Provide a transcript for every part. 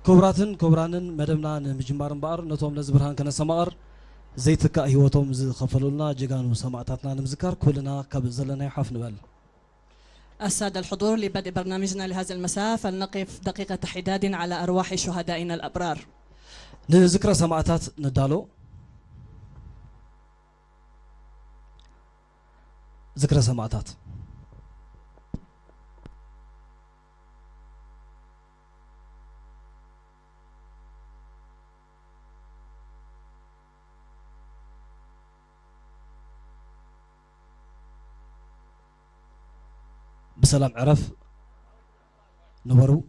كبراتن كبرانن مدمنا نمجمار مبار نتوم لزبرهان كنا سمار زيتك هيوتهم خفلولنا جيغانو سماعتاتنا نمذكر كلنا كبزلنا يحاف نبال. السادة الحضور لبدء برنامجنا لهذا المساء فلنقف دقيقة حداد على أرواح شهدائنا الأبرار. نذكر سماعتات ندالو ذكر سماعتات بسلام عرف نبرو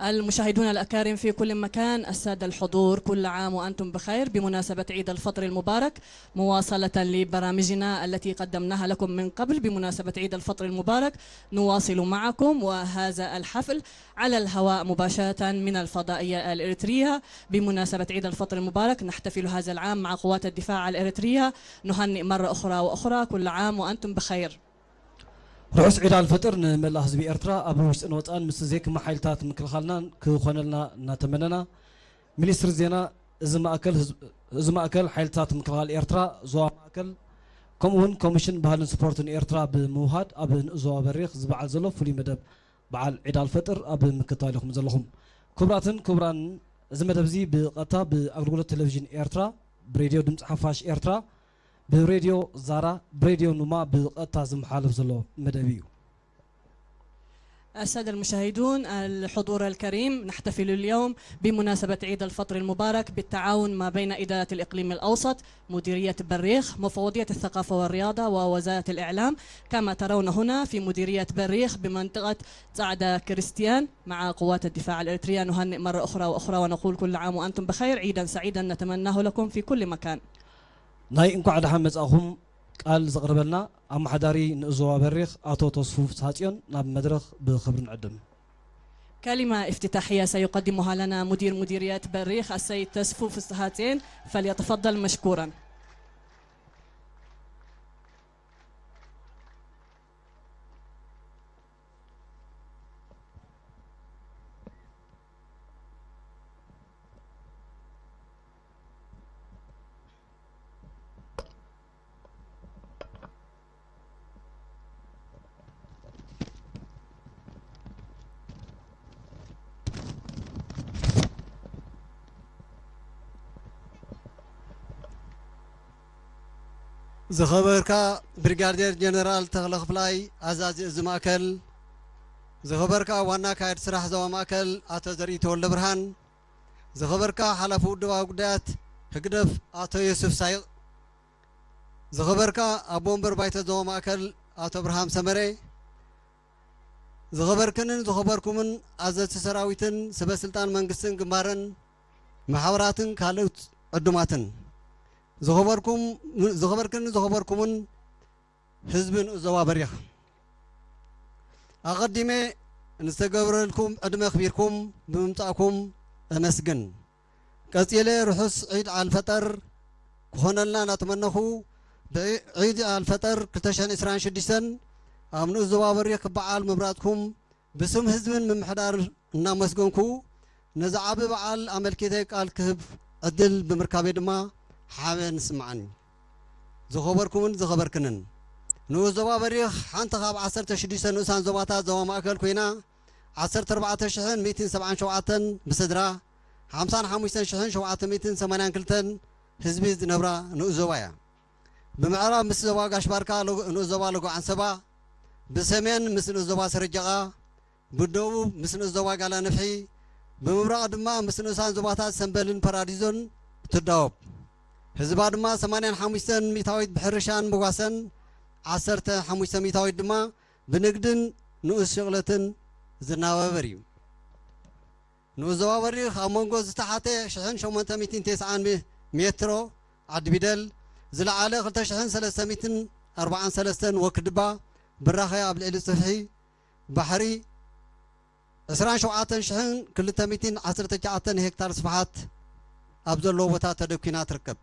المشاهدون الأكارم في كل مكان، السادة الحضور كل عام وأنتم بخير بمناسبة عيد الفطر المبارك، مواصلة لبرامجنا التي قدمناها لكم من قبل بمناسبة عيد الفطر المبارك. نواصل معكم وهذا الحفل على الهواء مباشرة من الفضائية الإريترية بمناسبة عيد الفطر المبارك. نحتفل هذا العام مع قوات الدفاع الإريترية، نهنئ مرة أخرى وأخرى كل عام وأنتم بخير. رؤوس عيد الفطر نملا حزب إرترا أبو وسط نوطان مستزيك محايلتات مكلخلنا كخونلنا نتمننا مينستر زينا زما أكل حايلتات مكلخال إرترا زوا أكل كمون كوميشن بهالن سبورتن إرترا بموهاد أب زوا بريخ زبعل زلو فلي مدب بعال عيد الفطر أب مكتايلكم زلهم كبراتن كبران زمدب زي بقطع بأغلقلة تلفزيون إرترا براديو دمت حفاش إرترا براديو زارا براديو نما بقطع زمحالف زلو مدبيو. السادة المشاهدون الحضور الكريم، نحتفل اليوم بمناسبة عيد الفطر المبارك بالتعاون ما بين إدارة الإقليم الأوسط، مديرية بريخ، مفوضية الثقافة والرياضة ووزارة الإعلام. كما ترون هنا في مديرية بريخ بمنطقة صعدة كريستيان مع قوات الدفاع الإريترية نهنئ مرة أخرى وأخرى ونقول كل عام وأنتم بخير، عيدا سعيدا نتمناه لكم في كل مكان. ناي انكو عدا حمد أخهم قال زقربلنا أم حداري نزوا بريخ أتو تصفوف ساتيون ناب مدرخ بخبر نقدم. كلمة افتتاحية سيقدمها لنا مدير مديرية بريخ السيد تسفو فستهاتين، فليتفضل مشكورا. زخبركا بريغادير جنرال تغلق فلاي عزازي زماكل زخبركا وانا كايد سراح زوا ماكل اتو زري تولد برهان زخبركا حلفو دوا قدات هقدف اتو يوسف سايق زخبركا ابومبر بايت زوا ماكل اتو برهام سمري زخبركنن زخبركمن عزاز سراويتن سبا سلطان منقسن قمارن محاوراتن كالوت قدماتن زخبركن حزبن زوا بريخ أقدمي نستقبل لكم أدم خبيركم بممتعكم أمسجن كسيلة رحس عيد على الفطر كهنا لنا نتمنى عيد على الفطر كتشان إسران شديسن أمنو زوا بريخ بعال مبراتكم بسم حزبن من محضر نامسجنكو نزعب بعال عمل كذا قال كهب أدل بمركبة دما حامن سمعني زخبركنن نو زوا بريخ حانت خاب 10 شديسن نسان زواتا زوا ماكل كوينا 14 شحن 277 بسدرا 55 شحن 782 حزب نبرا نو زوايا بمعرب مس زوا غاش باركا نو زوا لغو عنسبا بسمين مس نو زوا سرجقا بدوب مس نو زوا قالا نفحي بمبرق دما مس نو سان زواتا سنبلن باراديزون تداوب حزب ما 85 ميتاويت بحرشان بواسن 15 ميتاويت دما بنقدن نؤس شغلتن زناوبريو نو زواوري خامونغو زتحته شحن 890 مترو عد بدل زلعاله 2343 وكدبا براخيا قبل الصفحي بحري 27 شحن 219 هكتار صفحات ابزلو بوتا تدكينا تركب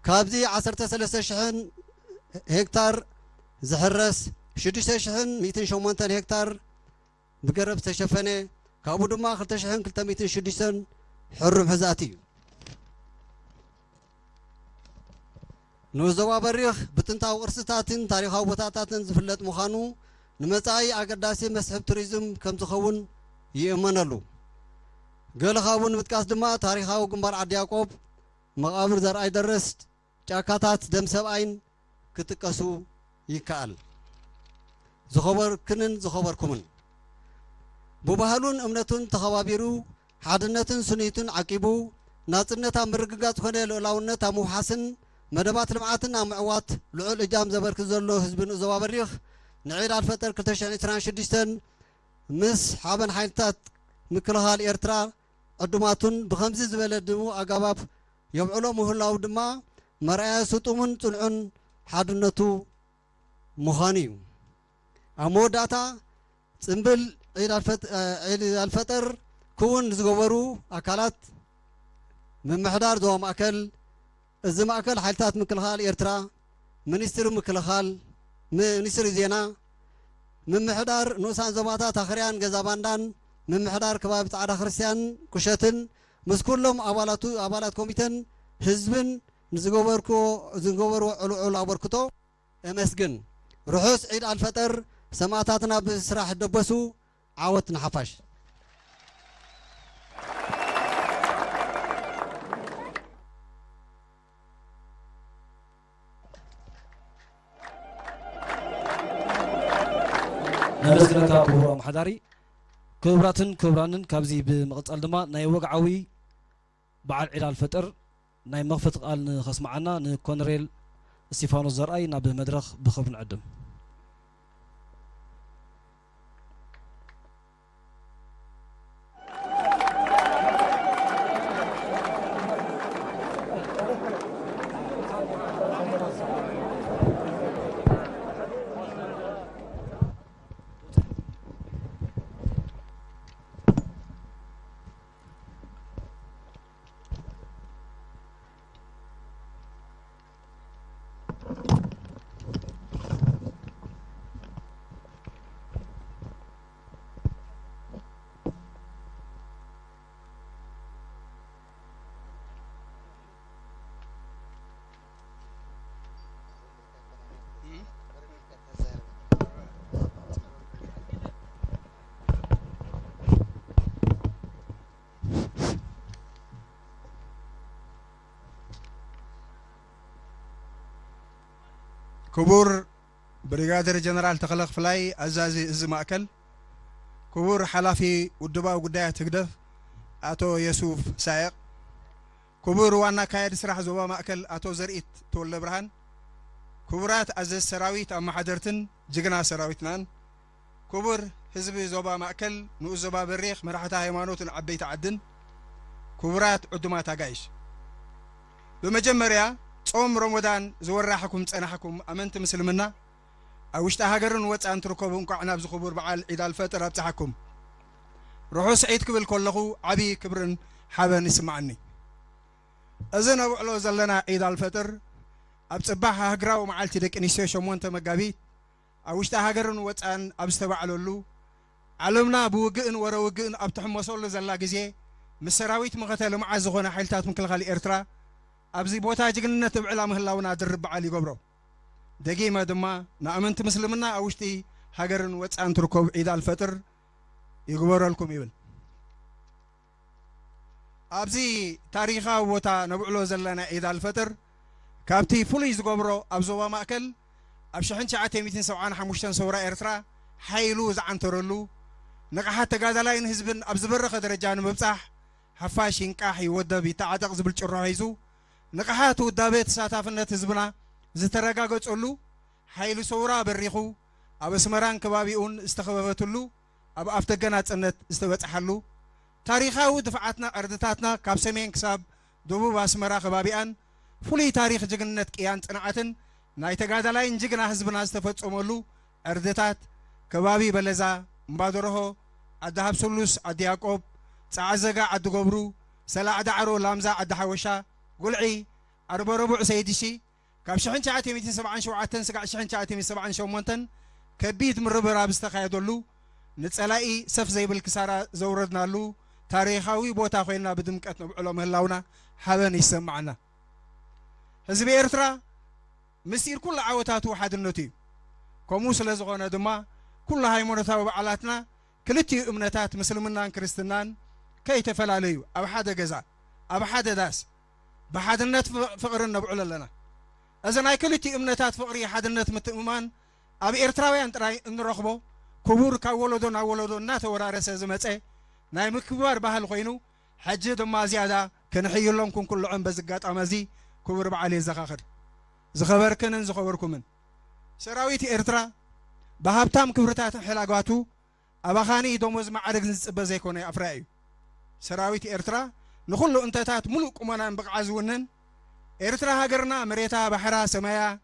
كابزي 13 شحن هكتار زحرس 6 شحن 208 هكتار بقرب تشفنه كابو دما 2 شحن 206 حرم حزاتي نوزوا بريخ بتنتاو قرصتاتن تاريخاو بوتاتاتن زفلت مخانو نمصاي اقداسي مسحب توريزم كم تخون يأمنلو قال خاون بتكاس دما تاريخاو قنبار عد يعقوب مقابر زرعي درست جاكاتات دم سبعين كتكسو يكال زخبركمن ببهلون امنتون تخوابيرو حادنتن سنيتن عقيبو ناصرنتا مرغغات خونه لولاونتا موحسن مدبات لمعاتنا معوات لعل اجام زبرك زلو حزبن زوا بريخ نعيد الفطر 2026 مس حابن حيلتات مكلهال إيرترا قدماتون بخمس زبلدمو أقاباب يبعلو مهلاو دما مرأي سطومن تلعن حادنتو مخانيو أمو داتا سنبل عيد الفطر كون زغورو أكالات من محدار دوام أكل الزم أكل حالتات مكلهال إيرترا منستر مكلهال منستر زينا من محدار نوسان زماتا تخريان غزاباندان من محدار كباب تعالى خرسيان كشتن مسكولهم أبالات كوميتن حزبن زغورو علو أبركتو مسجن رحوس عيد الفطر سماتاتنا بسراح الدبسو عاوتنا حفاش نمسكنك أبو محداري كبرانن كابزي بمقصال دما ناي وقعوي بعد عيد الفطر ناي مغفت قال خصمعنا نكونريل استيفانو زرأي ناب مدرخ بخبن عدم كبور بريغادير جنرال تخلق فلاي أزازي إز مأكل كبور حلافي ودبا وقدايا تقدف أتو يسوف سايق كبور وانا كايد سراح زوبا مأكل أتو زرئيت تول برهان كبورات أزاز سراويت أما حضرتن جغنا سراويتنان كبور حزب زوبا مأكل نو زوبا بريخ مرحتا هيمانوت عبيت عدن كبورات عدمات عايش بمجمريا صوم رمضان زوراحكم صنحكم امنت مسلمنا اوشتا هاجرن وصان تركبون قعنا بزخبور بعال عيد الفطر ابصحكم روحو سعيد قبل كلخو عبي كبرن حبن يسمعني اذن ابعلو زلنا عيد الفطر ابصباح هاجراو معالتي دك انيسيو شمونت مغابي اوشتا هاجرن وصان ابستبعلولو علمنا بوغئن وروغئن ابتحمسول زلا غزي مسراويت مقتل مع زغونه حيلتات مكلخال ارترا أبزي بوتا جغنة بعلا مهلاونا درب علي قبرو دقيمة دما نأمنت مسلمنا أوشتي هاجرن وطان تركب عيد الفطر يقبر لكم يبل أبزي تاريخا بوتا نبعلو زلنا عيد الفطر كابتي فوليز قبرو أبزوا مأكل أبشحن شعاتي 275 سورة إرترا حيلو زعان ترلو نقحات تقادلاين هزبن أبزبر خدرجان مبصح حفاش ينقاح يودا بيتعدق زبل شرهيزو نقحات ودابت ساتافنت هزبنا زترغاغصلو حيل سورا بريخو اب اسمران كبابيون استخببتلو اب افتغنا صنت استبصحلو تاريخاو دفعاتنا اردتاتنا كاب سمين كساب دبوب اسمرا كبابيان فولي تاريخ جغنت قيان صنعتن ناي تغادلاين جغنا هزبنا استفصملو اردتات كبابي بلزا مبادرهو ادهاب سلوس ادياقوب صعزغا ادغبرو سلا ادعرو لامزا ادحوشا قلعي أربع ربع سيدشي كاب شحن شعاتي 277 سقع شحن شعاتي 278 كبيت من ربع رابستخا يدلو نتسلاقي سف زي بالكسارة زوردنا له تاريخاوي بوتا خوينا بدمكتنا بعلوم هلاونا حابن يسمعنا حزب إرترا مسير كل عوتاتو واحد النوتي كوموس لزغونا دما كل هاي مرتاو بعلاتنا كلتي امنتات مسلمنا كريستنان كي تفلاليو أب حدا جزا أب حدا داس بحدنت فقرنا بعول لنا إذا ناي كلتي امنتات فقري حدنت متأمان أبي إرتراويان تراي نرخبو كبور كولدون أولدون ناتو ورارس زمتة ناي مكبار بهال خوينو حج دم زيادة كنحي لهم كل عم بزقات أمازي كبور بعلي زخاخر زخبر كنن زخبركم من سراويتي إرترا بهابتام كبرتات حلاقاتو أبخاني دومز معرق بزيكوني أفرائي سراويتي إرترا نخلو انتتات ملوك امانا بقعزونن إرترا هاجرنا مريتا بحرا سمايا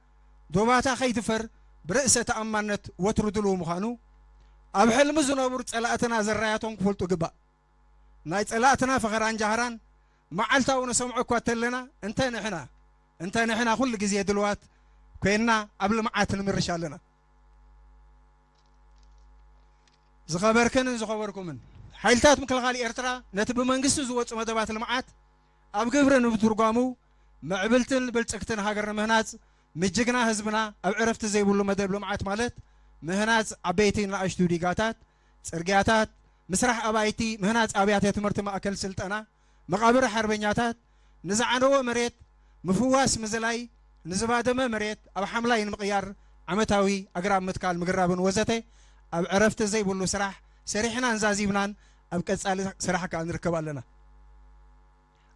دوباتا خيتفر برأسة تأمانت وتردلو مخانو أبحل مزنو برد سألاتنا زراياتهم كفلتو قبا نايت سألاتنا فخران جهران معالتا ونسمعو كواتلنا انت نحنا كل قزي دلوات كوينا قبل معات المرشالنا زخبركن زخبركمن حيلتات مكل غالي إرترا نتب منقص زوج مدبات المعات أبقبر نبترقامو معبلتن بلتكتن هاجرنا مهنات مججنا هزبنا أب عرفت زي بقولوا مدب المعات مالت مهنات عبيتين لأشتو ديقاتات سرقاتات مسرح أبايتي مهنات أبيات يتمرت ما أكل سلطنا مقابر حربينياتات نزعنو مريت مفواس مزلاي نزبادمه مريت أب حملاين مقيار عمتاوي أقراب متكال مقرابن وزتي أب عرفت زي بقولوا سراح سريحنا نزازيبنان أبقى سراحة كان نركب لنا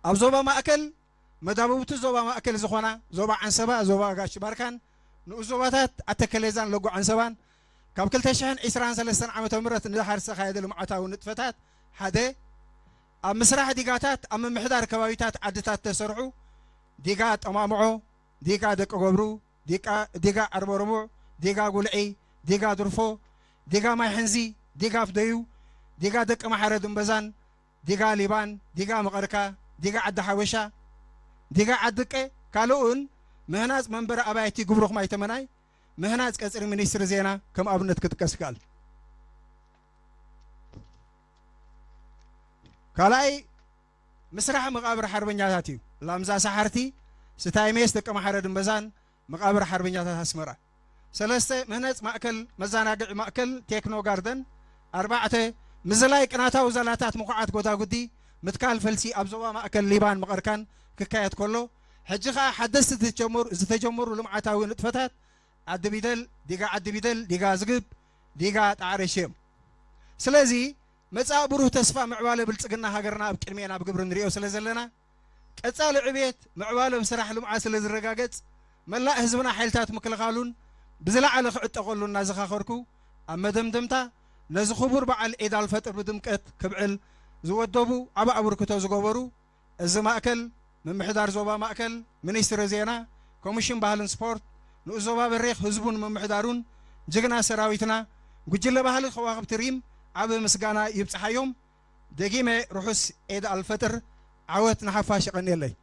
أبزوبا ما أكل مدابوت زوبا ما أكل زخونا زوبا عن سبا زوبا قاش باركان نوزوباتات أتكليزان لقو عن سبان كاب كل تشحن إسران سلسان عمة مرة ندحر سخايد المعتا ونتفتات حدا أم مسرح ديقاتات أم محدار كواويتات عدتات تسرعو ديقات أمامعو ديقا دق قبرو ديقا أربو ربو ديقا قلعي ديقا درفو ديقا ما يحنزي ديقا فديو ديقا دق محرد مبزان ديقا ليبان ديقا مقركا ديقا عد حوشا ديقا عدك كالون مهناز منبر أبايتي قبروخ ما يتمناي مهناز كسر منيسر زينا كم أبنت كتكسكال كالاي مسرح مقابر حربنياتي لامزا سحرتي ستايميس دق محرد مبزان مقابر حربنياتها اسمرا سلسته مهناز مأكل مزاناقع مأكل تيكنو جاردن أربعة مزلاي قناتاو زلاتات مقعات قوتا قدي متكال فلسي أبزوا مأكل ليبان مقركان ككايات كله حجخا حدثت تجمر زتجمر لمعتاوي نتفتات عد بيدل ديغا عد بيدل ديغا زقب ديغا تعرشيم سلازي مصا بروح تسفا معواله بلصقنا هاجرنا بقدمينا بغبر نريو سلازلنا قصال عبيت معواله بسرح لمعا سلازرغاغص ملا حزبنا حيلتات مكلخالون بزلعله خعطقلونا زخاخركو امدمدمتا نز خبر بعل عيد الفطر بدمقت كبعل زودبو عبا ابركتو زغبرو از ماكل ممحدار زوبا ماكل منستر زينا كوميشن باهلن سبورت نوزوبا بريخ حزبون ممحدارون جغنا سراويتنا ጉጅለ ባህል خواخب تريم عب مسغانا يبصحيوم دقيمه روحس عيد الفطر عوت نحفاش قنيلي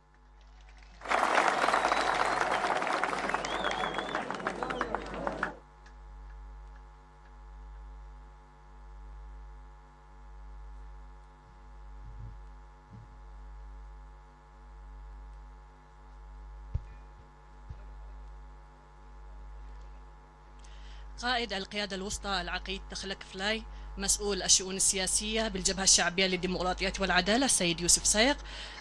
قائد القيادة الوسطى العقيد تخلك فلاي، مسؤول الشؤون السياسية بالجبهة الشعبية للديمقراطية والعدالة السيد يوسف سايق،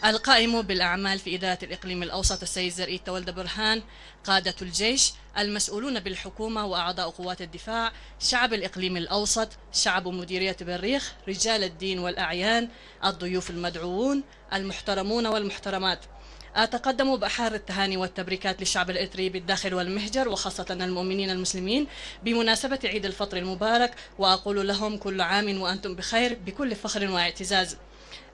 القائم بالأعمال في إدارة الإقليم الأوسط السيد زرقيت تولد برهان، قادة الجيش، المسؤولون بالحكومة وأعضاء قوات الدفاع، شعب الإقليم الأوسط، شعب مديرية بريخ، رجال الدين والأعيان، الضيوف المدعوون، المحترمون والمحترمات. أتقدم بأحار التهاني والتبريكات للشعب الإريتري بالداخل والمهجر وخاصة المؤمنين المسلمين بمناسبة عيد الفطر المبارك، وأقول لهم كل عام وأنتم بخير بكل فخر واعتزاز.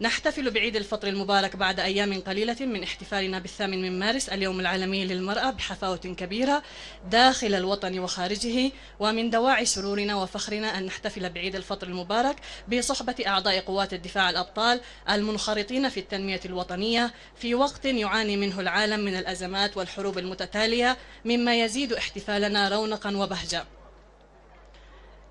نحتفل بعيد الفطر المبارك بعد أيام قليلة من احتفالنا بالثامن من مارس اليوم العالمي للمرأة بحفاوة كبيرة داخل الوطن وخارجه، ومن دواعي سرورنا وفخرنا أن نحتفل بعيد الفطر المبارك بصحبة أعضاء قوات الدفاع الأبطال المنخرطين في التنمية الوطنية في وقت يعاني منه العالم من الأزمات والحروب المتتالية، مما يزيد احتفالنا رونقا وبهجة.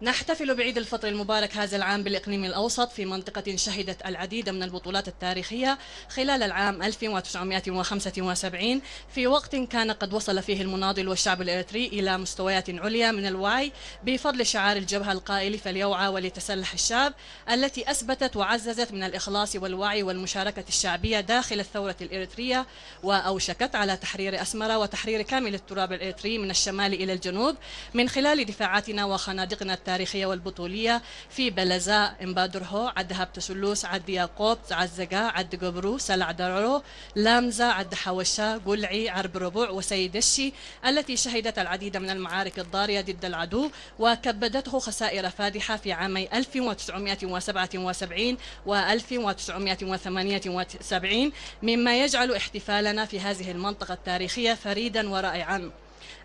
نحتفل بعيد الفطر المبارك هذا العام بالإقليم الأوسط في منطقة شهدت العديد من البطولات التاريخية خلال العام 1975 في وقت كان قد وصل فيه المناضل والشعب الإريتري إلى مستويات عليا من الوعي بفضل شعار الجبهة القائل فليوعى وليتسلح الشعب، التي أثبتت وعززت من الإخلاص والوعي والمشاركة الشعبية داخل الثورة الإريترية، وأوشكت على تحرير أسمرة وتحرير كامل التراب الإريتري من الشمال إلى الجنوب من خلال دفاعاتنا وخنادقنا التاريخية والبطولية في بلزا، إمبادرهو، عد هاب تسلوس، عد ياقوب، عد زقا، عد قبرو، سلع درعو، لامزا، عد حوشا، قلعي، عرب ربوع وسيدشي، التي شهدت العديد من المعارك الضارية ضد العدو وكبدته خسائر فادحة في عامي 1977 و 1978، مما يجعل احتفالنا في هذه المنطقة التاريخية فريدا ورائعا.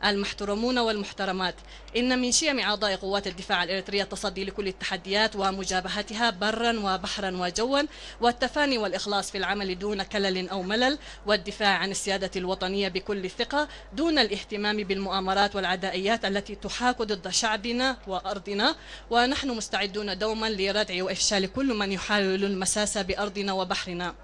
المحترمون والمحترمات، إن من شيم أعضاء قوات الدفاع الإريترية التصدي لكل التحديات ومجابهتها برا وبحرا وجوا، والتفاني والإخلاص في العمل دون كلل أو ملل، والدفاع عن السيادة الوطنية بكل ثقة دون الاهتمام بالمؤامرات والعدائيات التي تحاك ضد شعبنا وأرضنا، ونحن مستعدون دوما لردع وإفشال كل من يحاول المساس بأرضنا وبحرنا.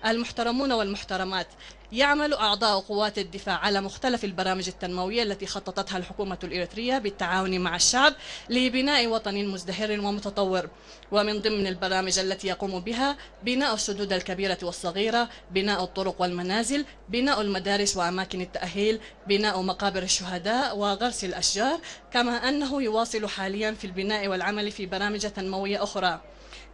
المحترمون والمحترمات، يعمل أعضاء قوات الدفاع على مختلف البرامج التنموية التي خططتها الحكومة الإريترية بالتعاون مع الشعب لبناء وطن مزدهر ومتطور، ومن ضمن البرامج التي يقوم بها بناء السدود الكبيرة والصغيرة، بناء الطرق والمنازل، بناء المدارس وأماكن التأهيل، بناء مقابر الشهداء وغرس الأشجار، كما أنه يواصل حاليا في البناء والعمل في برامج تنموية أخرى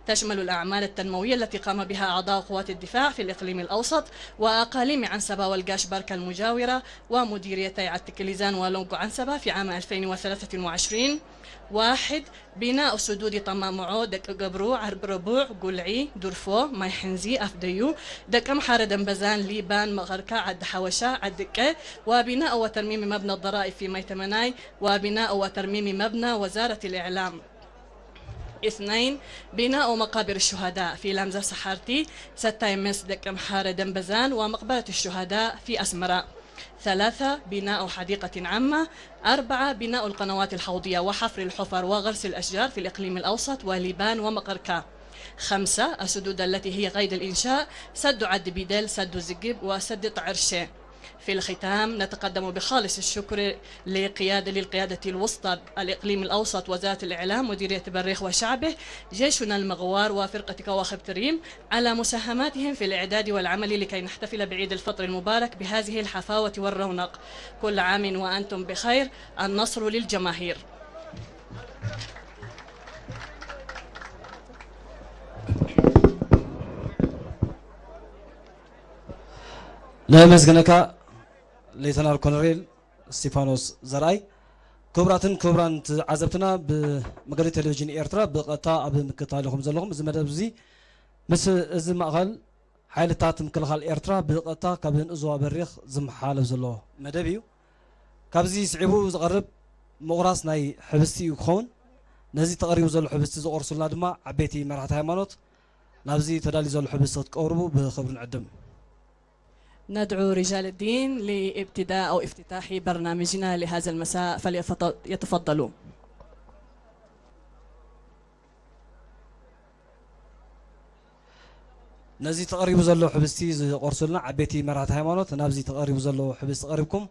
تشمل الأعمال التنموية التي قام بها أعضاء قوات الدفاع في الإقليم الأوسط وأقاليم عنسبة والقاش بركة المجاورة ومديريتي عتكليزان ولونكو عنسبة في عام 2023. 1. بناء سدود طمامعو، دك قبرو، عرب ربوع، قلعي، درفو، ماي حنزي، أفديو، دك أمحار دنبزان، ليبان، مغركة، عد حوشة، عدكة، وبناء وترميم مبنى الضرائب في ميتمناي، وبناء وترميم مبنى وزارة الإعلام. 2. بناء مقابر الشهداء في لامزة سحارتي، 6 يمس دك أمحار دنبزان ومقبرة الشهداء في أسمراء. 3. بناء حديقة عامة. 4. بناء القنوات الحوضية وحفر الحفر وغرس الأشجار في الإقليم الأوسط وليبان ومقركة. 5. السدود التي هي قيد الإنشاء، سد عد بيدل، سد زقب، وسد طعرشة. في الختام نتقدم بخالص الشكر للقيادة الوسطى الإقليم الأوسط وزارة الإعلام مديرية بريخ وشعبه جيشنا المغوار وفرقة كواخب تريم على مساهماتهم في الإعداد والعمل لكي نحتفل بعيد الفطر المبارك بهذه الحفاوة والرونق. كل عام وأنتم بخير. النصر للجماهير. نمزغنكا ليتنال كولونيل ستيفانوس زراي كبران عزبتنا بمقالة تلفزيون إيرترا بقطع أب مكتالهم زلهم زمدب زي مس زم أغل حالتات مكلخال إيرترا بقطع كابن أزوا بريخ زم حالف زلو مدبيو كابزي سعبو زغرب مغراس ناي حبستي يخون نزي تقريب زلو حبستي زقرسلنا دما عبيتي مرحة هايمانوت نابزي تدالي زلو حبستي تقربو بخبر نعدم. ندعو رجال الدين لابتداء أو افتتاح برنامجنا لهذا المساء فليتفضلوا. نزي تقريبو زلو حبستي قرسلنا عبيتي مرات هايمانوت نابزي تقريبو زلو حبست تقريبكم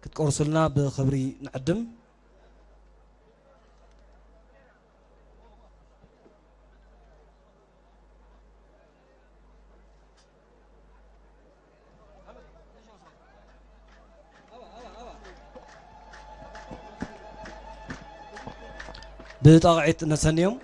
كتقرسلنا بخبري نعدم. بطاقعت نسنيوم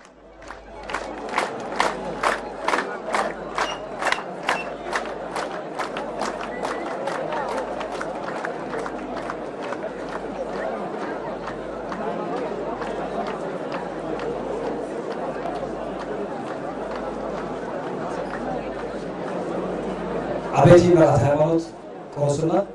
عبيتي مرات هايمانوت قرصنا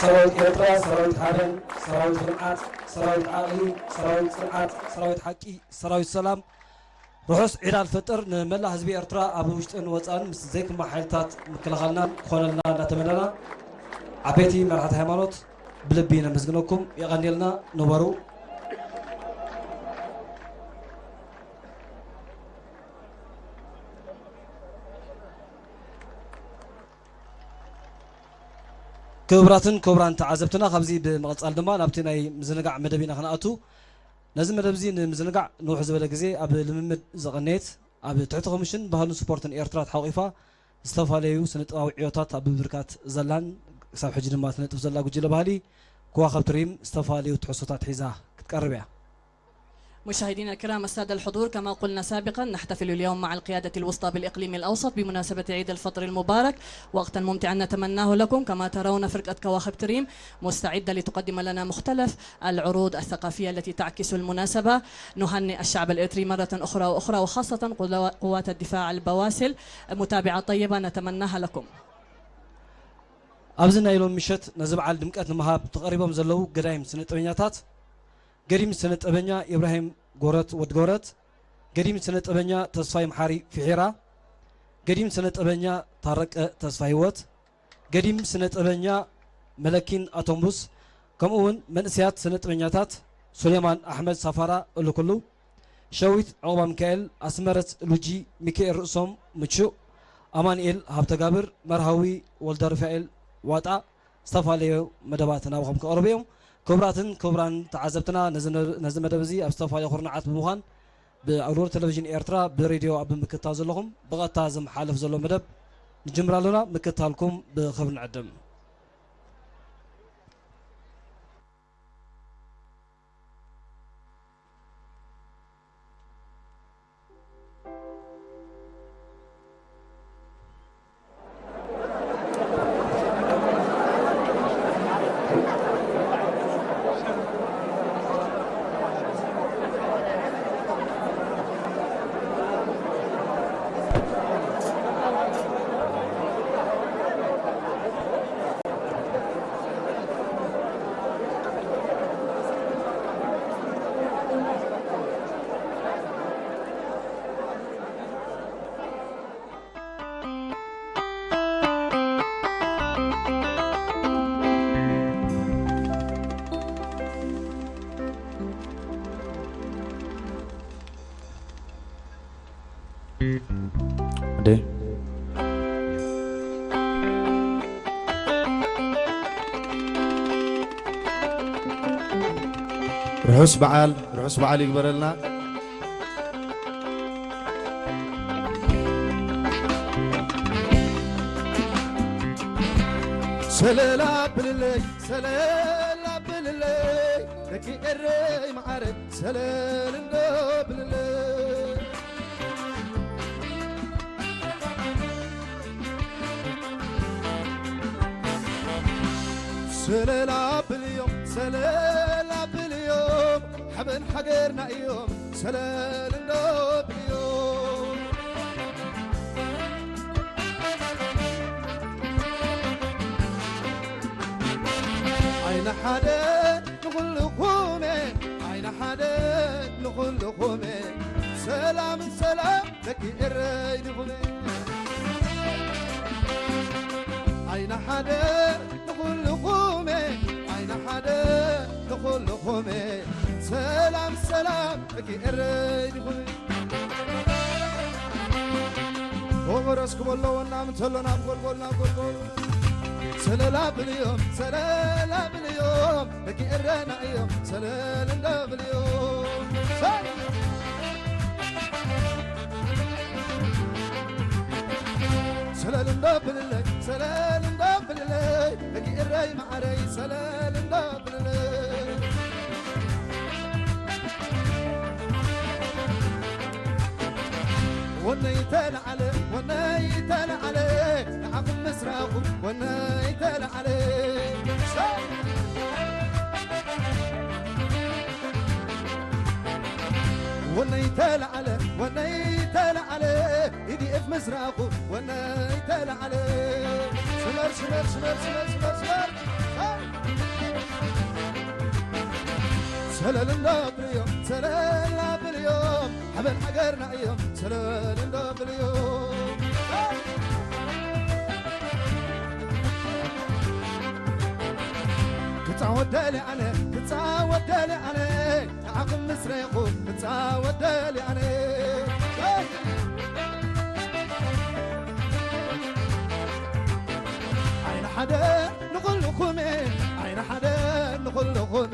سراويت إيرترا سراويت حارن سراويت فرقات سراويت عقلي سراويت فرقات سراويت حقي سراويت سلام رحوس عيد الفطر نملا حزب إيرترا أبو وشتن وطن مس زيك ما حيلتات مكلخلنا خونلنا نتمنى عبيتي مرحة هايمانوت بلبينا مزغنكم يغني لنا نبرو كبران تعزبتنا خبزي بمقصال دما نابتي ناي مزنقع مدبينا خناقتو نازم مدبزي مزنقع نوح زبله غزي اب لممد زقنيت اب تحت خمشن بهالو سبورتن ايرترا حقيفا استفاليو سنطاوي عيوتات اب بركات زلان حساب حج دما تنطف زلا غجله بالي كواخب تريم استفاليو تحسوتات حيزا كتقربيا. مشاهدينا الكرام السادة الحضور، كما قلنا سابقا نحتفل اليوم مع القيادة الوسطى بالإقليم الأوسط بمناسبة عيد الفطر المبارك، وقتا ممتعا نتمناه لكم. كما ترون فرقة كواخب تريم مستعدة لتقدم لنا مختلف العروض الثقافية التي تعكس المناسبة. نهنئ الشعب الإرتري مرة أخرى وأخرى وخاصة قوات الدفاع البواسل. متابعة طيبة نتمناها لكم. أبزنا يلوم مشت نزبع دمكات نمهاب تقريبا مزلو قدايم سنة أبنياتات قديم سنة أبنيا إبراهيم غورت ودغورت قديم سنة أبنيا تصفاي محاري في حيرة قديم سنة أبنيا طارق تصفاي وات قديم سنة أبنيا ملكين أتومبوس كمون منسيات سنة أبنياتات سليمان أحمد سفارة اللي كله شويت عقبة ميكائيل أسمرت لوجي ميكائيل رؤسهم متشو أمانيل هابتقابر مرهوي ولدر فعل واطع استفاليو مدباتنا وهم كأربيهم كبران تعزبتنا نزل مدبزي استفاليو خرنعات بمخان بأرور تلفزيون إيرترا براديو أب مكتاز لهم بغتا زم حالف زلو مدب نجمر لنا مكتالكم بخبر نعدم. دي رحوس بعال يقبر لنا سلالا بللي سلالا بللي لكي الري معرض سلالا بللي سلالا باليوم سلالا باليوم حبن حقرنا يوم سلالا باليوم عين حدا نقول لكم عين حدا نقول لكم سلام سلام لك الري نقول عين حدا نقول لكم عين حدا نقول لكم سلام سلام لك الري نقول ومرسكم الله ونعم تلنا قول سلالا باليوم سلالا باليوم لكي الرنا يوم سلالا باليوم سلالا بالليل سلالا بالليل لكي الري معري سلالا بالليل ونيتنا عليه ونيتنا عليه نعقل مسراقه ونيتنا عليه ونيتنا عليه ونيتنا عليه يدي اف مسراقه ونيتنا عليه سمر سمر سمر سمر سمر سمر سلالا باليوم سلالا باليوم حبل حقرنا يوم سلالا باليوم كتعود لي عليه كتعود لي عليه عقل مسريقو كتعود لي عليه عين حدا نقول لكم عين حدا نقول لكم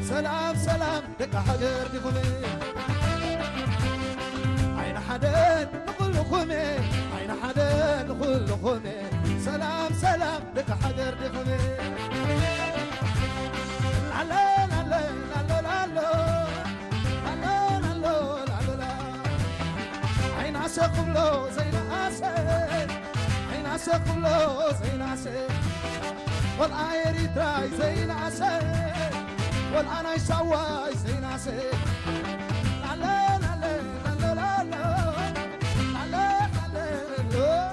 سلام سلام لك حقر دخمي عين حدا نقول لكم عين حدا نقول لكم سلام سلام لك حقر دخمي لا لا لا لا لا لا لا لا لا لا عين عسق بلو زين عسق عين عسق بلو زين عسق والعيري تراي زين عسق والأنا يسوى زين عسير لا لا لا لا لا لا لا لا لا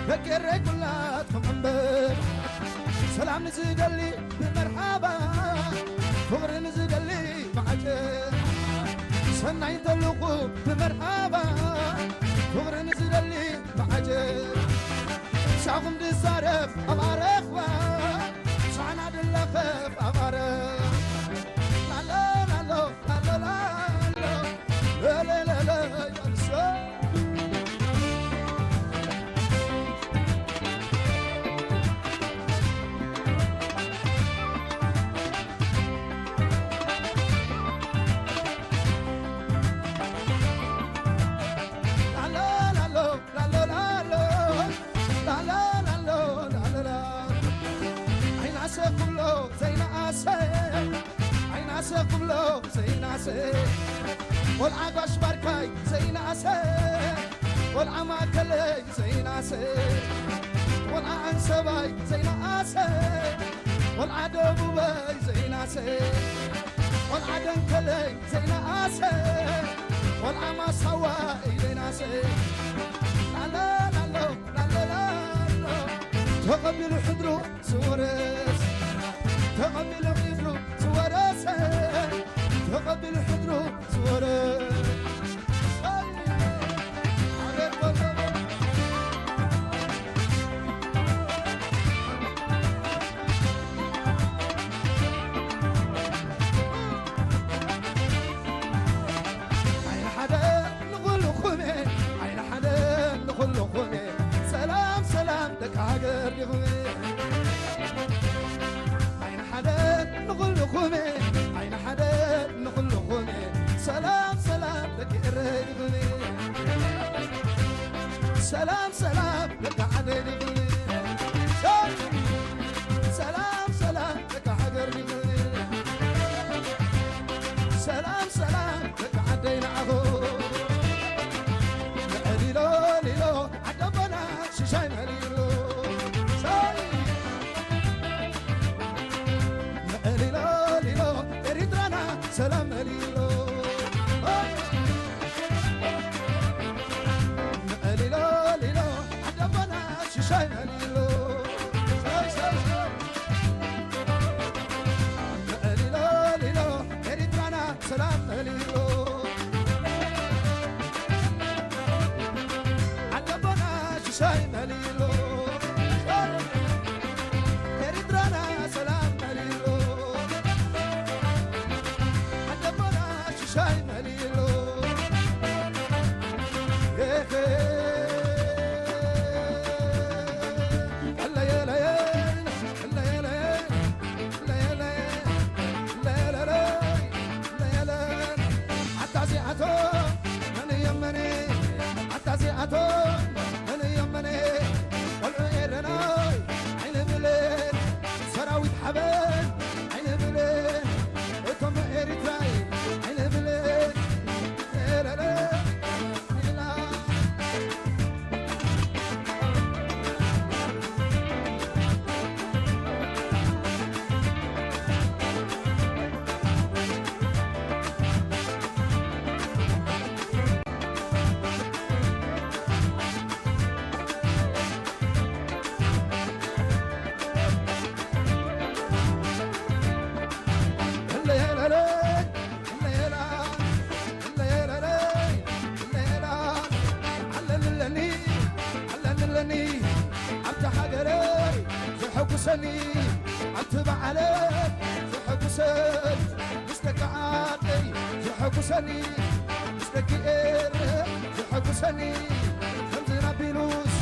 فكر كلاتكم عمبر سلام نزيد لي بمرحبا فقر نزيد لي معجب سنعين تلقوا بمرحبا فقر نزيد لي معجب شعكم دي صارف أبارك شعنا دي اللفف أبارك لا لا لا لا لا لا لا لا لا لا قبلو زين عسى والعقش بركاي زين عسى والعماكلي زين عسى والعنسباي زين عسى والعدوباي زين عسى والعدنكلي زين عسى والعماصواي زين عسى لا لا لا لا لا تقبل حضرو سورس تقبل حضرو سورس بالحضرو زوري عقر يغمي عين حداد نقول لخومي عين حداد نقول لخومي سلام سلام لك يغمي سلام سلام لك عقر يغمي سلام سلام لك عقر يغمي سلام سلام لك عدين عهو ليلو ليلو عدبنا ششاي مليلو سلام ليلو ليلو ليلو عدبنا ششاي ليلو ليلو ليلو إريترانا سلام ليلو عدبنا ششاي ليلو إريترانا سلام ليلو شاي مليلو هلا يا ليل هلا يا ليل هلا يا ليل هلا يا ليل هلا يا ليل عالتعزيعتو من يمني عالتعزيعتو من يمني طلعوا يرناي عين بليل سراويت حبل عين بليل وكم إريتراي حبسني عتب عليك في حبسني مستك عاطي في حبسني مستك إير في حبسني خمسنا بيلوس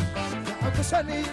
في حبسني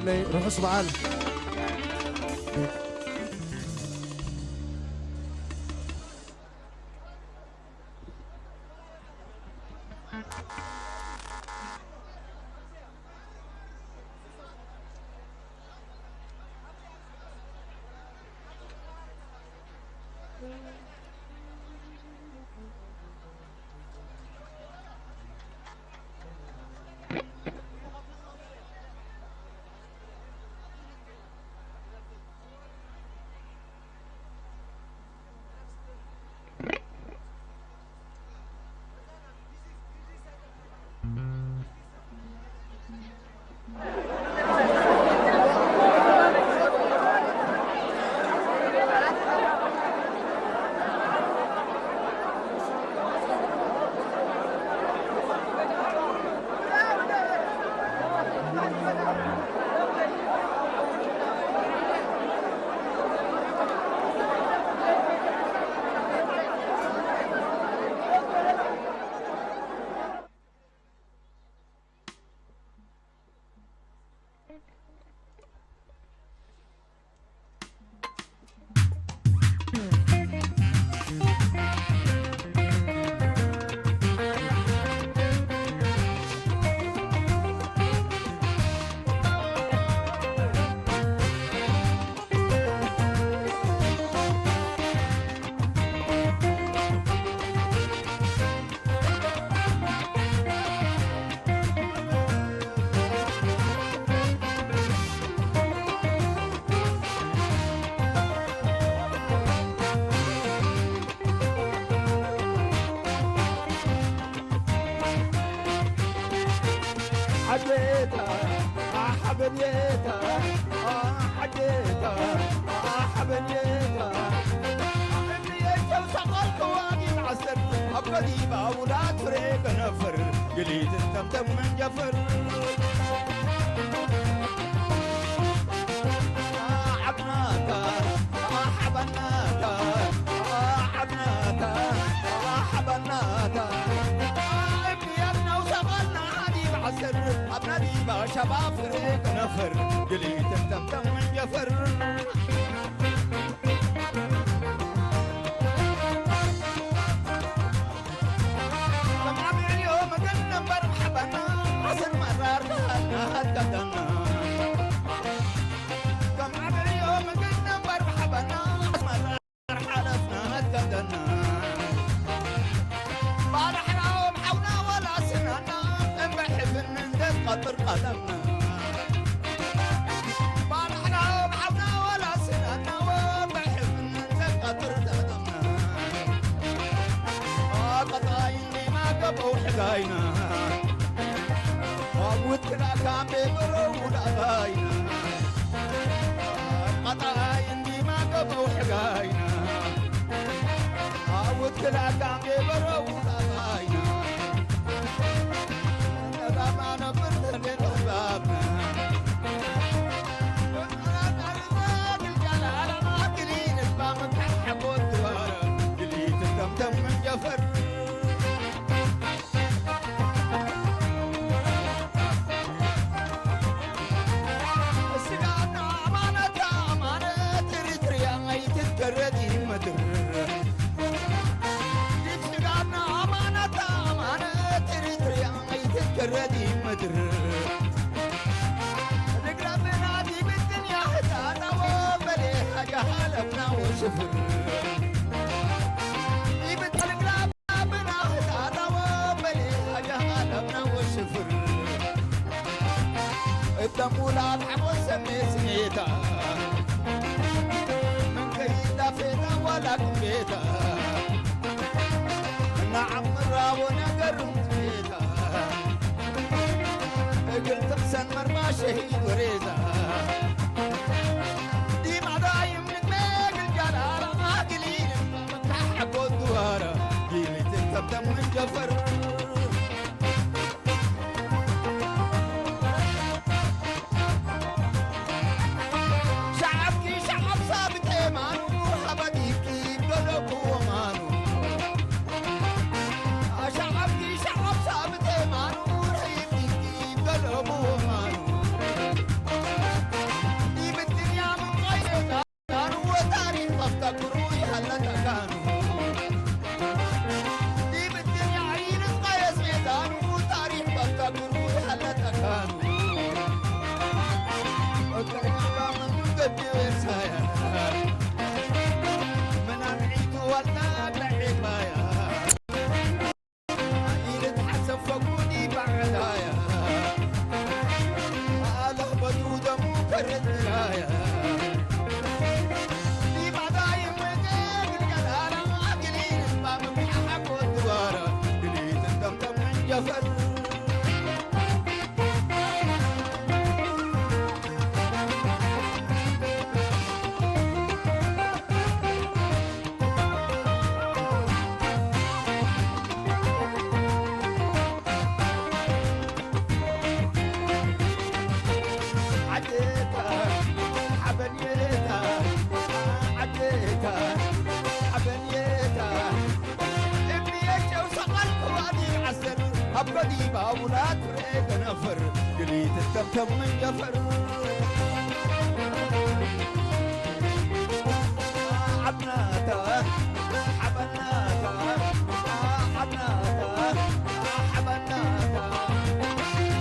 لي روحوا صبعال حبيتها حبيتها حبيتها حبيتها حبيتها وسقلت واقي معسر أبدي باولاد فريق نفر قليت التمتم من جفر حبناتا حبناتا حبناتا حبناتا أبنا ديبا شباب فريق نفر قليت التمتم من جفر طبعا اليوم قلنا مرحبنا عسل مرار دهنا هددنا طبعا اليوم قلنا مرحبنا عسل مرار حلفنا هددنا بارحنا ومحونا ولا سننا قطر قدمنا بارحنا ومحونا ولا سننا وبحب ننزل قطر قدمنا قطايني ما قبوا حقاينا وودكنا كان ببرود أباينا قطايني ما قبوا حقاينا وودكنا كان ببرود أباينا ما نبرد للأحبابنا الجلال ما قليل البام تحب والدوارة قليت التمتم من جفر السقاطة أمانة أمانة تريتريا غي تتكردي مدر السقاطة أمانة أمانة تريتريا كردي مدر نقرا بنادي بالدنيا حتانا وبليها جهالنا وشفر يبت نقرا بنا حتانا وبليها جهالنا وشفر الدمولا الحمو سمي سنيتا من كيدا فينا ولا كبيتا نعم راو نقرم فيتا قلت بسن مرمى شهيد وريزة دي معدايم من ميق الجلالة ما قليل متحب والدوارة جيلي تنتبتم من جفر شعبكي شعب ثابت ايمانو حبديكي بلدكو ومانو شعبكي شعب ثابت ايمانو قد وسايا من عيد ولا بعيد مايا يتحسب فقوني بعدايا أله بدودة مكرد رايا لي بعداي مجال الجلالة قليل ما مبيحك والدوارة قليل الدمدم من جفر أبدي باولاد فريق نفر قليت التبتم من جفر حبناتا حبناتا حبناتا حبناتا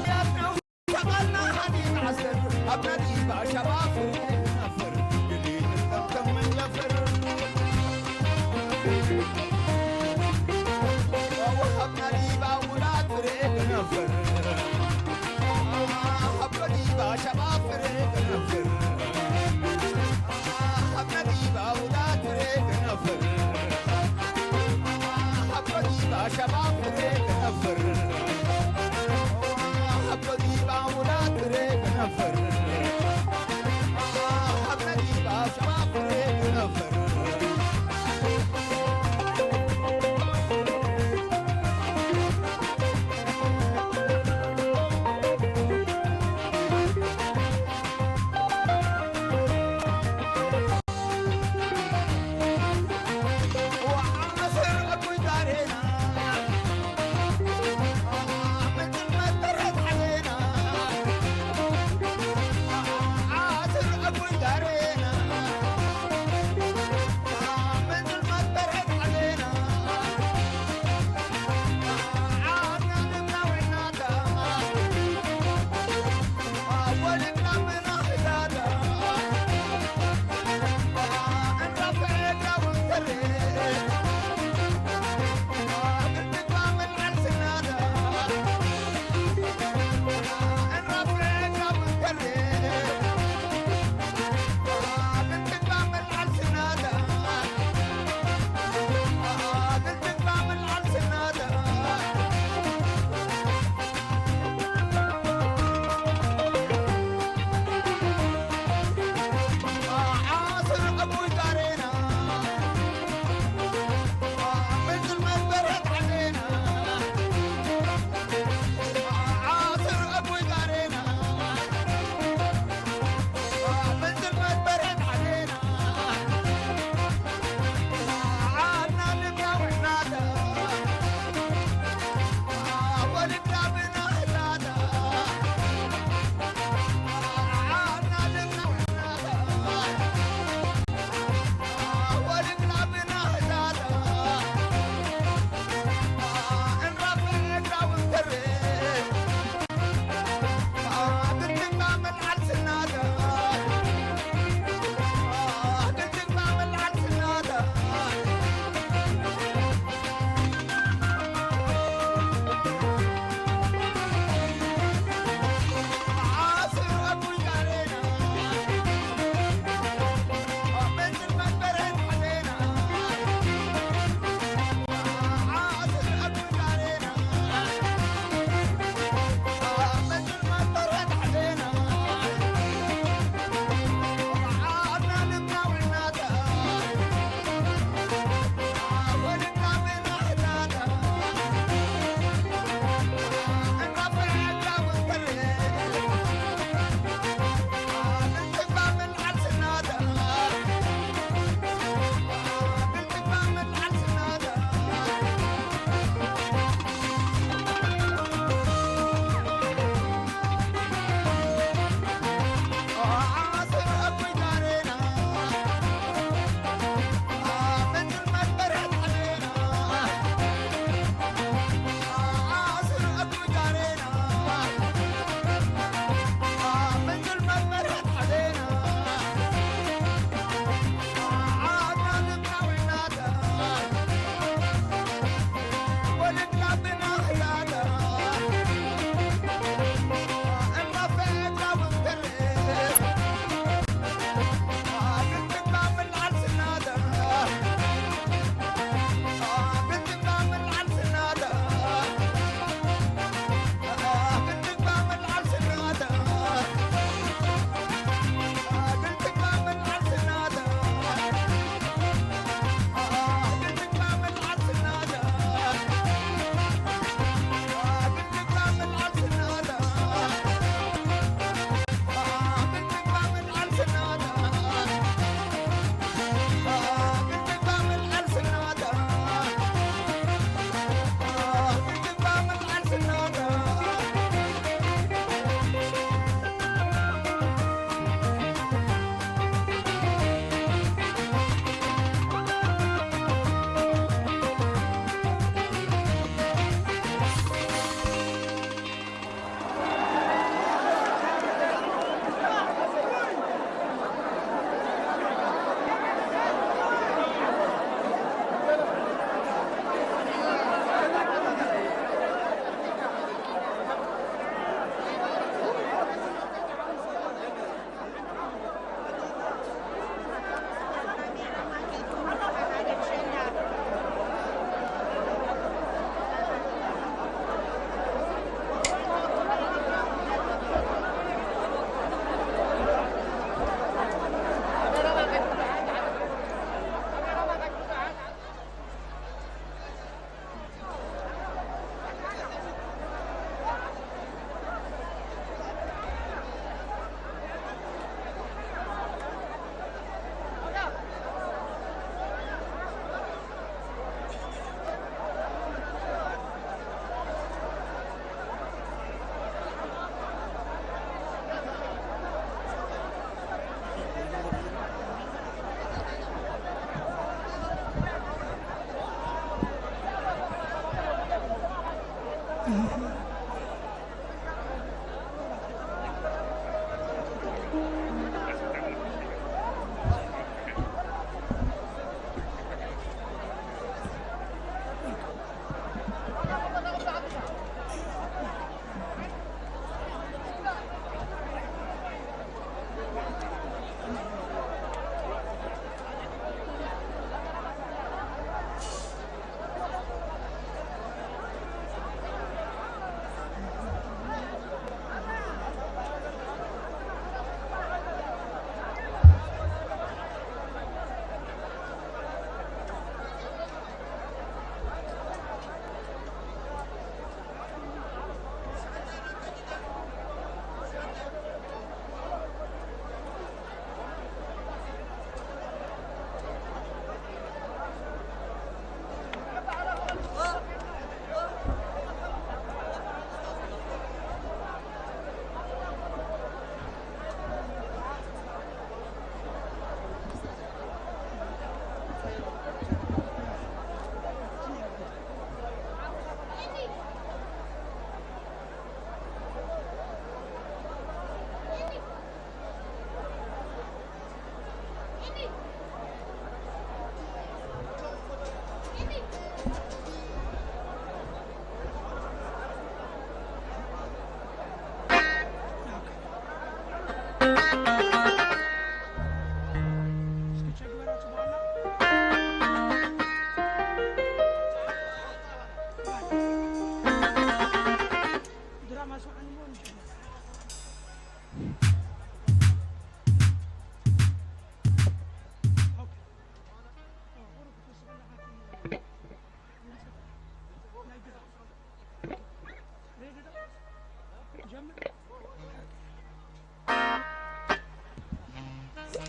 يا ابن شغلنا حديد عسل أبدي باشباب فريق نفر قليت التبتم من جفر وهبنا لي باولاد فريق نفر حبني باشباب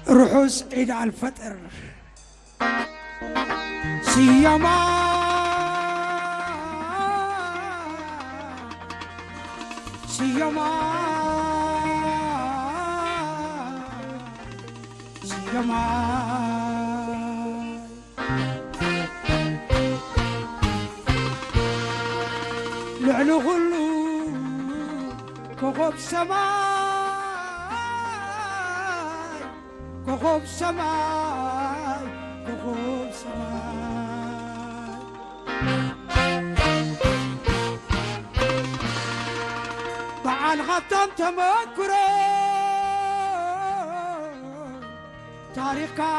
رحوس عيد الفطر سيما سيما سيما لعلو غلو كوكب سماي كوكب سماي كوكب سماي بعد ختم تمكرو تاريخا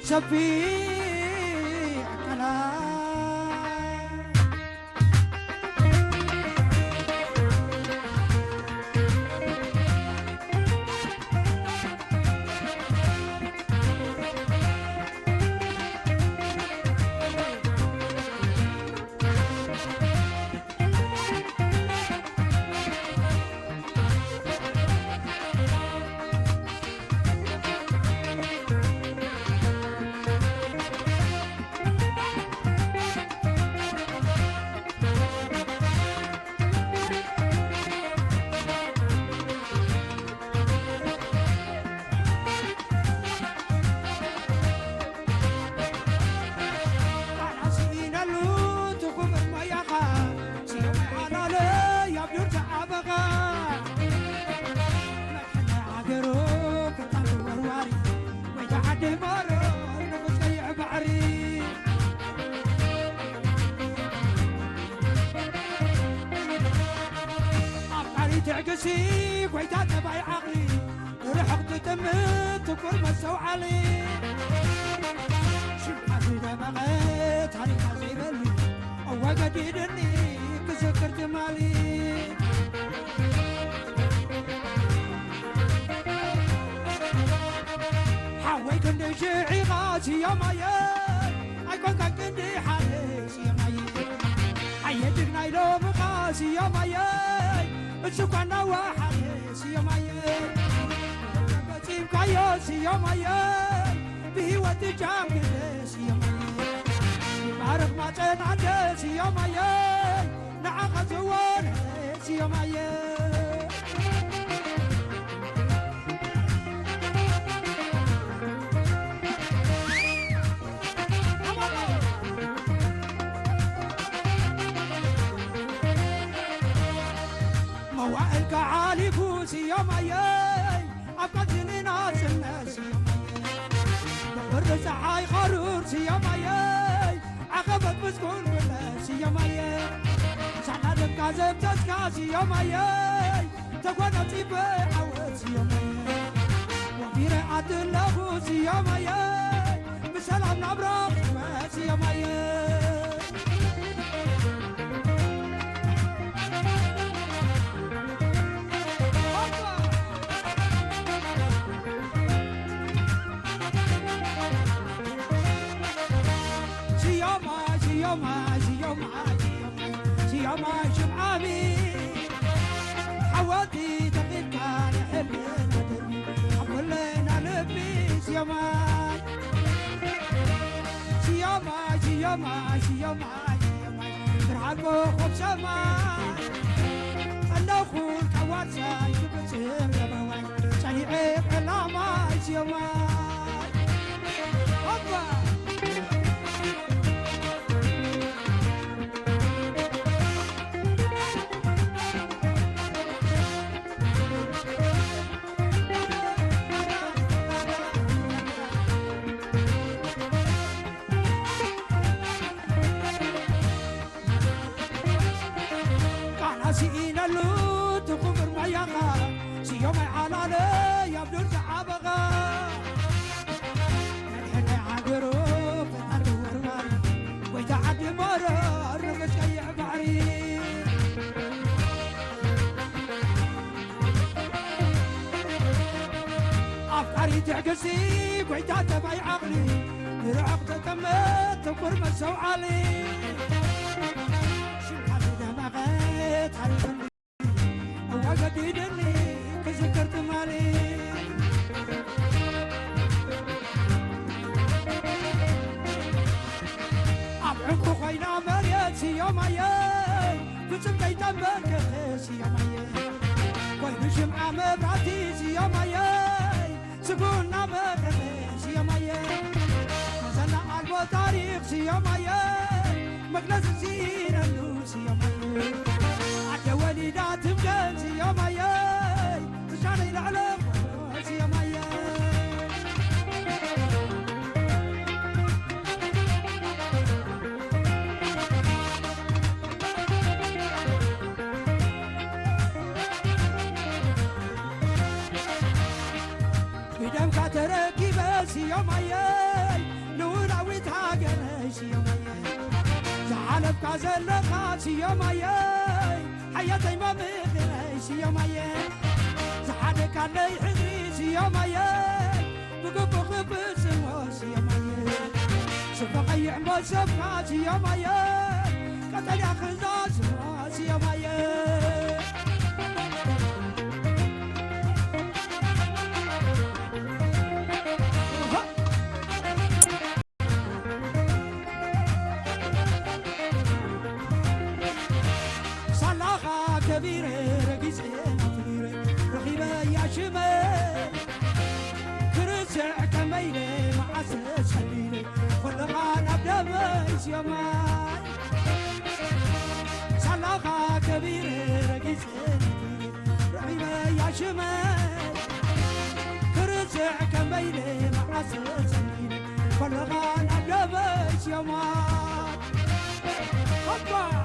سبيع كلام تعكسي ويتا تبعي عقلي رحت تمت كل ما سوى علي شبحتي دمغت هاني حزي بلي أو قديدني كسكرت مالي حاوي كندي شيعي غاسي يا مايا أيكون كندي حاليس يا مايا حياتك نايلو مغاسي يا مايا سكان واحد يا مايا بتيم كايوس يا مايا بهوة جامد يا مايا بارك ما تنعدس يا مايا نعق زوار يا مايا موائلك عالي فوسي يا ماياي أبقتني ناس الناس يا ماياي دبر سحاي خرورسي يا ماياي عقبت مسكون بالناس يا ماياي سعنا دمكا زبتت كاسي يا ماياي تكوانا تيبي عوتي يا ماياي وبيرعة اللغوسي يا ماياي بسلام نبرق ماسي يا ماياي سيما شمعابي حواتي تقيل كان حلين حولينا لبي سيما ترحبو خوب سما خلوخون كوارسا يبتسم لبوان سيعيق الأما سيما هبا سينا لو تخبر ما يغا سيوم على يبدو الزعابغا الحين عبرو في الأرض ورماري ويتعد مرة الرقص كي يعبعري تعقسي قعدة تبعي عقلي رعق تكمت تكور مسو علي شمحالي دماغت حريفني وقديدني كذكرت مالي أبعكو خينا مريتي يوم عيان كتب بيتا مركزي يوم عيان وين شمعة مبراتيزي يوم عيان سكونا مركزي يوم عيان مزنا عقبو تاريخ يوم عيان مقلس زينا النوسي يوم عيان عكا وليدات مجنزي يوم عيان تشاني العلم يوم عيان بدمك تركي بس يوم عيال نور عويت حاجرش يوم عيال زعلت كازلقات يوم عيال حياتي ما بغرش يوم عيال زعلك علي حدريس يوم عيال بقب خبز واس يوم عيال سبق يعمل سبقات يوم عيال قتل ياخذ راس يوم عيال كبيرة رقيسة نطيرة رخيبة يا شمال كرسع كميلة معسس خليلة خلقان أبدا ميس يا ماي صلاقة كبيرة رقيسة نطيرة رخيبة يا شمال كرسع كميلة معسس خليلة خلقان أبدا ميس يا ماي هوبا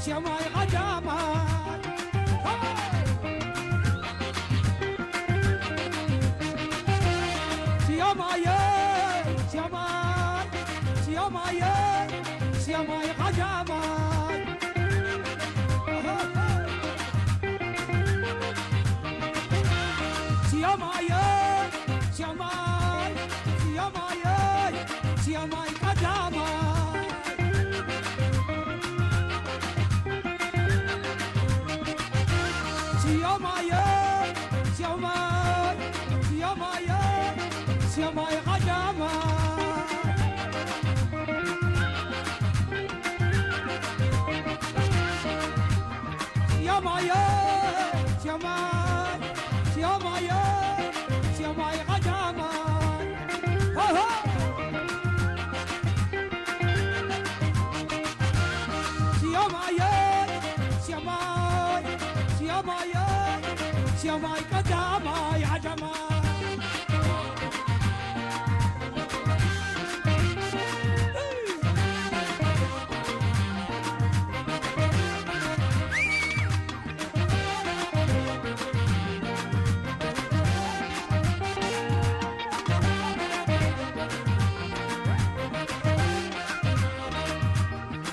شماي غجامات شماي غجامات شماي غجامات شماي غجامات يا مايا شماي غجامات يا مايا شماي غجامات يا جماعة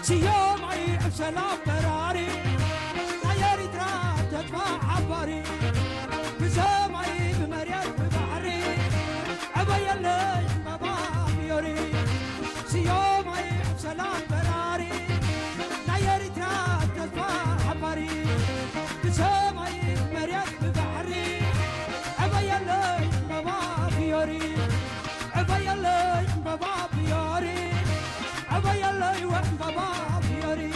يومي بسلام براري طياري تراب تدفع عبري بسمعي بمريض ببحري عبي الليل بابا يوري يومي بسلام براري طياري تراب تدفع عبري بسمعي بمريض ببحري عبي الليل بابا يوري عبي الليل بابا يوري عبي الليل بابا يوري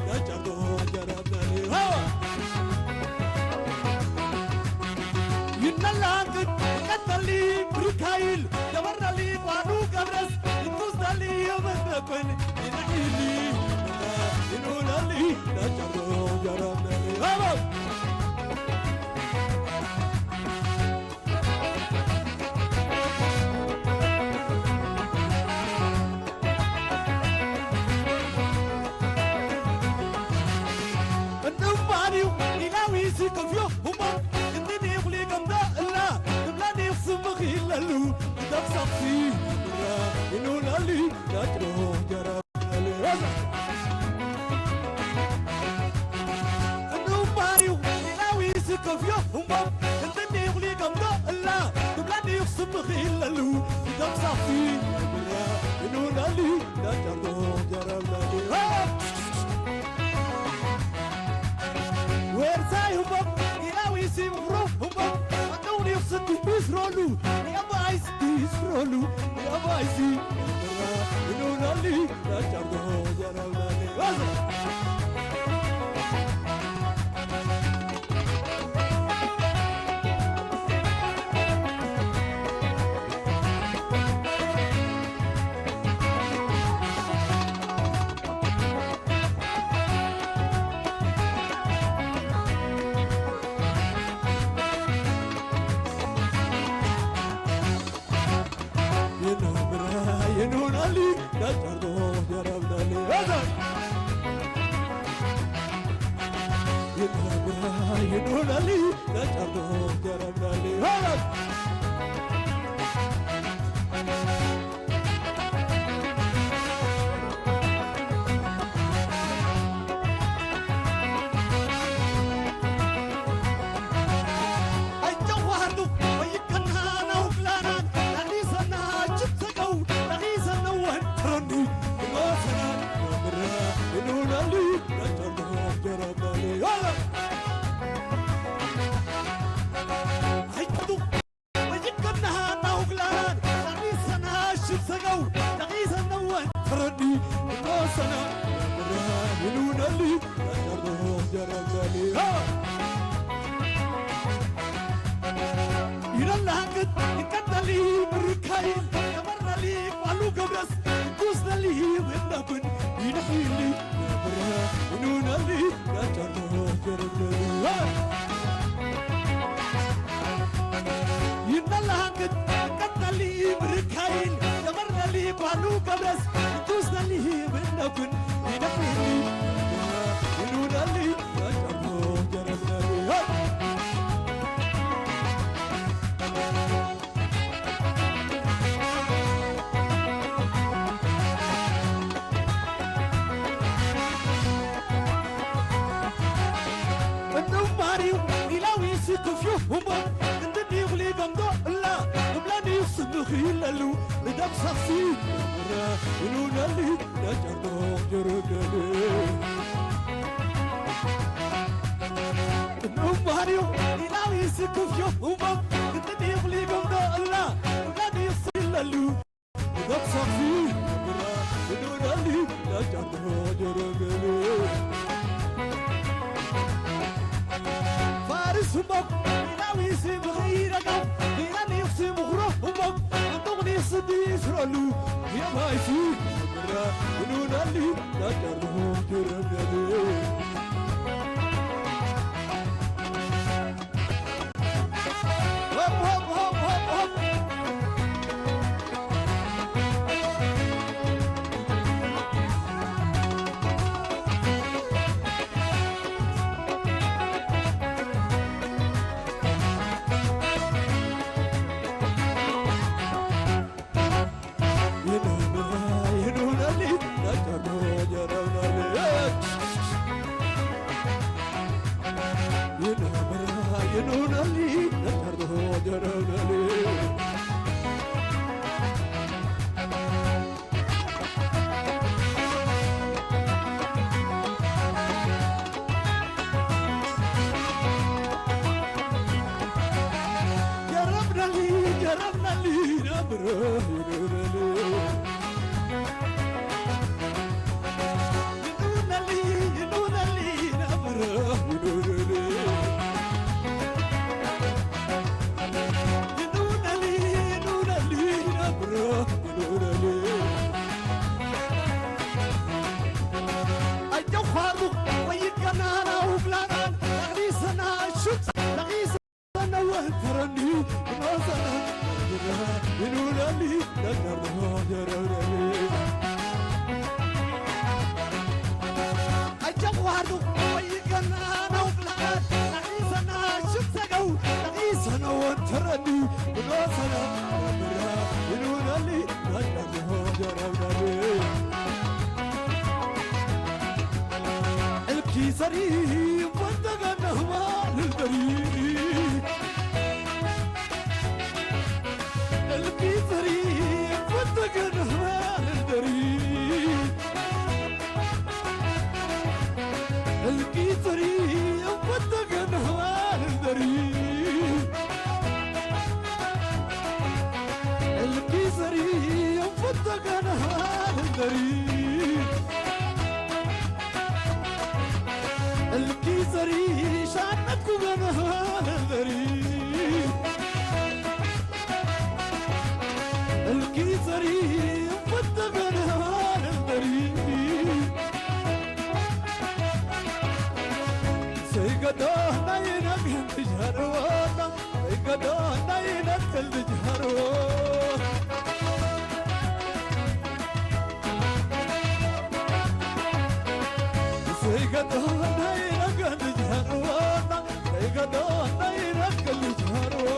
نجرو جربنا لي ينلاقد قتلي بركايل دورنا لي وانو قبرس يتوزنا لي يمنكن ينحيلي ينولا لي نجرو جربنا لي كفيو هما إنني يغلي قمدا إلا قبلاني يخصم خيلالو دب صفي إنونا لي نجرو جربنا لي إنو ماريو إلاوي كفيو هما إنني يغلي قمدا إلا قبلاني يخصم خيلالو دب صفي إنونا لي نجرو جربنا لي ويرزايهم إلاوي سيمغروف هم أدوني يقصد بيسرولو يا بايس بيسرولو يا بايسي إنونا لي لا جردو جربنا لي ينونا لي نجرو جربنا لي ينونا لي نجرو جربنا لي خيلالو بدم صفي إنونا لي نجرو جربنا لي نماريو إلاوي سكوفيو هما كنتني يغلي قمدا الله ولاني يصيلالو بدم صفي إنونا لي نجرو جربنا لي فارس هما إلاوي سبغيرقو إلاني يخصي مغروف هما أدغني صدي يسرالو يا بايسي إنونا لي نجرو جربنا لي هوب هوب هوب هوب هوب ينونا لي نجرو جربنا لي سلام ينولالي لجرها جرالي أجمع واردو ويجنا نوبلاد نعيسنا شفتقو نعيسنا وانتردي بلا سلام ينولالي لجرها جرالي الكيسري وانتقنا هما للبريد الكيسري وانتقنا هما للبريد الكيسري وانتقنا هما للبريد الكيسري وانتقنا هما للبريد الكيسري شعنك وغنها الغريب الكيسري فتغنها الغريب سيقدونا ينك تجهروانا سيقدونا ينك تجهروانا سيقدونا ينك تجهروانا سيقدونا ينك تجهروانا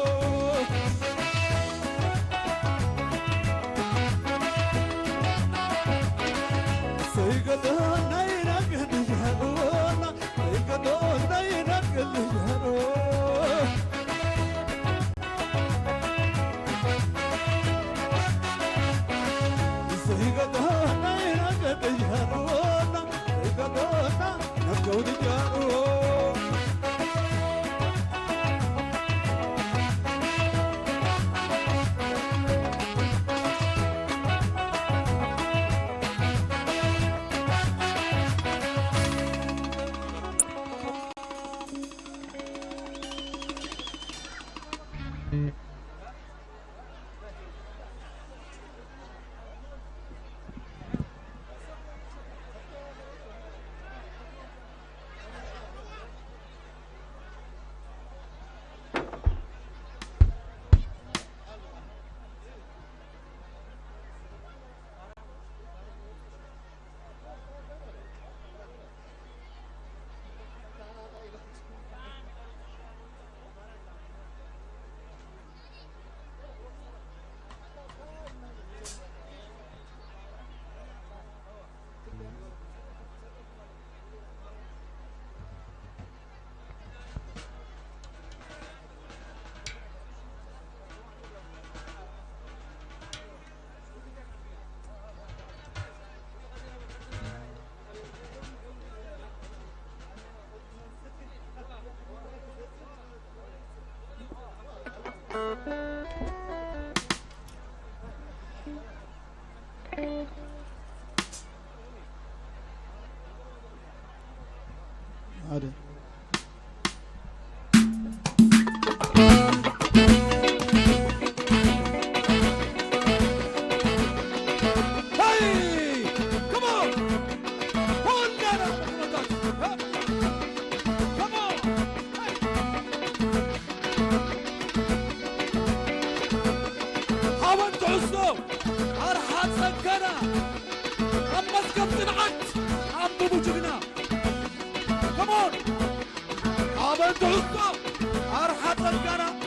سيقدونا ينك تجهروانا سيقدونا ينك تجهروانا سيقدونا ينك تجهروانا سيقدونا نبقوا تجهروانا هذا أرحب القرى